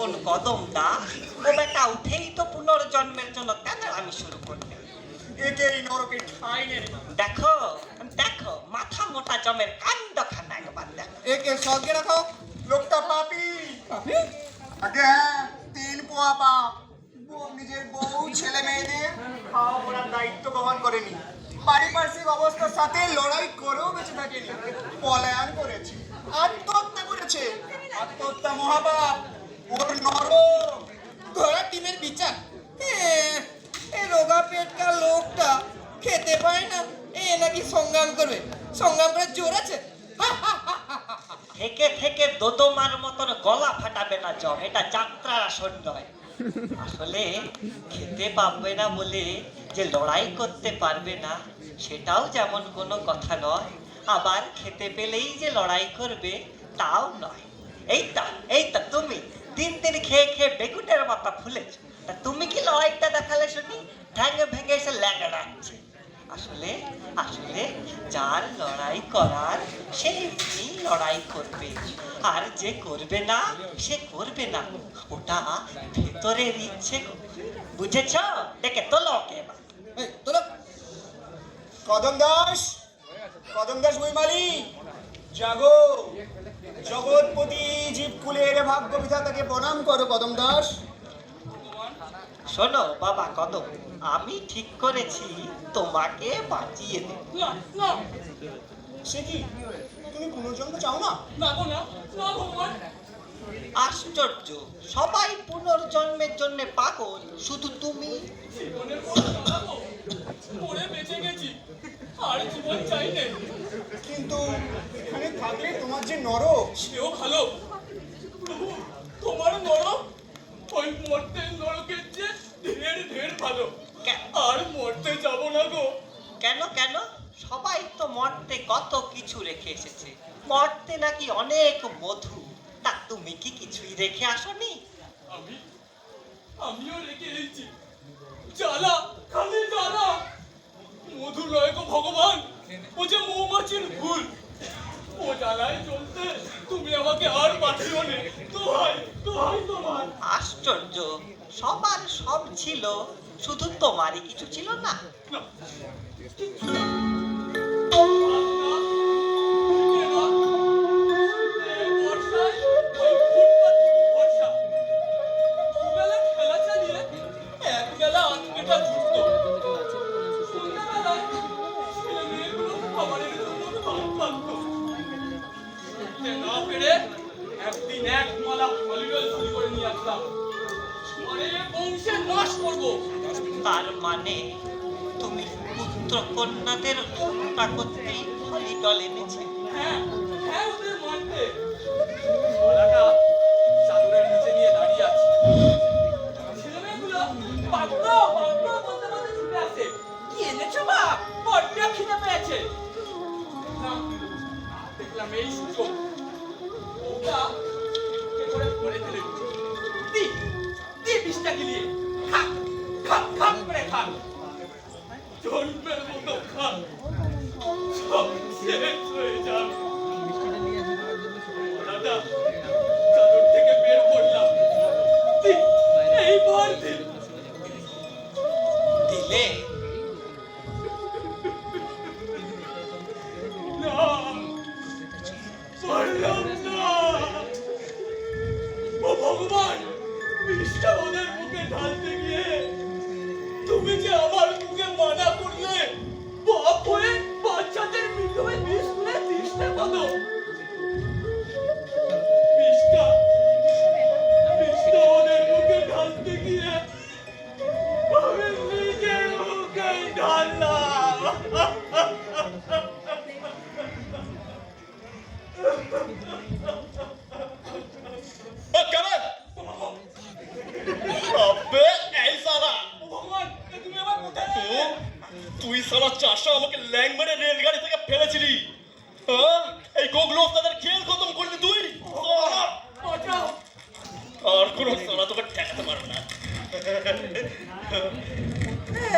আপন কদমদা ও বেটা উঠেই তো পুনর্জন্মের জন্য তেতালামি শুরু করবে। একেই নরকে ঠাঁই নেই। দেখো দেখো মাথা মোটা জমের কাণ্ডখানা একবার দেখো। একে সঙ্গে রাখো। লোকটা পাপী। পাপী? আগে হ্যাঁ, 3 পোয়া পাপ। নিজের বউ ছেলে মেয়েদের খাওয়া পড়ার দায়িত্ব বহন করেনি, পারিপার্শ্বিক অবস্থার সাথে লড়াই করেও বেঁচে থাকেনি, পলায়ন করেছে, আত্মহত্যা করেছে। আত্মহত্যা মহাপাপ, ওর নরক। ধরা টিমের বিচার। এ রোগা পেটকার লোকটা খেতে পায় না, এ নাকি সংগ্রাম করবে। সংগ্রাম করে জোর আছে? থেকে থেকে দোদমার মতন গলা ফাটাবে না জম, এটা যাত্রার আসন নয়। আসলে খেতে পারবে না বলে যে লড়াই করতে পারবে না সেটাও যেমন কোনো কথা নয়, আবার খেতে পেলেই যে লড়াই করবে তাও নয়। এই তা তুমি দিন দিন খেয়ে খেয়ে বেগুনের মাথা ফুলেছ, তা তুমি কি লড়াইটা দেখালে শুনি? ঠ্যাঙে ভেঙে এসে ল্যাংড়াচ্ছে। আসলে আসলে যার লড়াই করার সে এমনি লড়াই করবে, আর যে করবে না সে করবে না, ওটা ভেতরের ইচ্ছে। বুঝেছ? দেখে তোলো ওকে এবার। এই, তোলো। কদম দাস বইমালি, জাগো। জগৎপতি জীবকুলের ভাগ্য বিধাতাকে প্রণাম করো কদম দাস। শোনো বাবা কদম, আমি ঠিক করেছি তোমাকে বাঁচিয়ে দেব। সে কি, তুমি পুনর্জন্ম চাও না? আশ্চর্য, সবাই পুনর্জন্মের জন্য পাগল, শুধু তুমি। কিন্তু এখানে থাকলে তোমার যে নরক। সেও ভালো। তোমার নরক ওই মরতে নরকের যে ঢের ভালো। আর মরতে যাব না গো। কেন সবাই তো মর্তে কত কিছু রেখে এসেছে, মর্তে নাকি অনেক মধু, তা তুমি কি কিছুই রেখে আসনি? আমিও রেখে এসেছি জ্বালা, খালি জ্বালা। মধু নয় গো ভগবান, ও যে মৌমাছির ভুল। ও জ্বালায় চলতে তুমি আমাকে আর পাঠিও নে, দোহাই তোমার। আশ্চর্য, সবার সব ছিল, শুধু তোমারই কিছু ছিল না। একদিন এক মালা হলিডল চুরি করে নিয়ে আসলাম, আরে বংশের নাশ করবো। তার মানে তুমি পুত্র কন্যাদের হত্যা করতেই হলিডল এনেছে? হ্যাঁ ওদের মারতে। মালাটা চাদরের নিচে নিয়ে দাঁড়িয়ে আছে, ছেলেমেয়েগুলো পাগলা বলতে বলতে ছুটে আসে। কি এনেছো মা? বড্ড খিদে পেয়েছে। দেখলাম এই সুযোগ, ওটা কে করে পড়ে ফেলে দি বিষটা গিলিয়ে খাক করে খাক, জন্মের মতো খাক, সব শেষ হয়ে যাবে। দাদা চাদর থেকে বের করলাম, এইবার দিলে? না, পারলাম না। ও ভগবান, বিষটা ওদের মুখে ঢালতে গিয়ে তুমি যে আমার মুখে মানা করলে, বাপ হয়ে বাচ্চাদের মৃত্যুতে বিষ তুলে দিসটা কত? বিষটা ওদের মুখে ঢালতে গিয়ে আমি নিজের মুখে ঢাললাম। তুই সারা চাষা আমাকে ল্যাং মেরে রেলগাড়ি থেকে ফেলেছিলি, এই গোগলো তাদের খেল খতম করলি তুই। আর কোনো সালা তোকে ঠেকাতে পারবে না।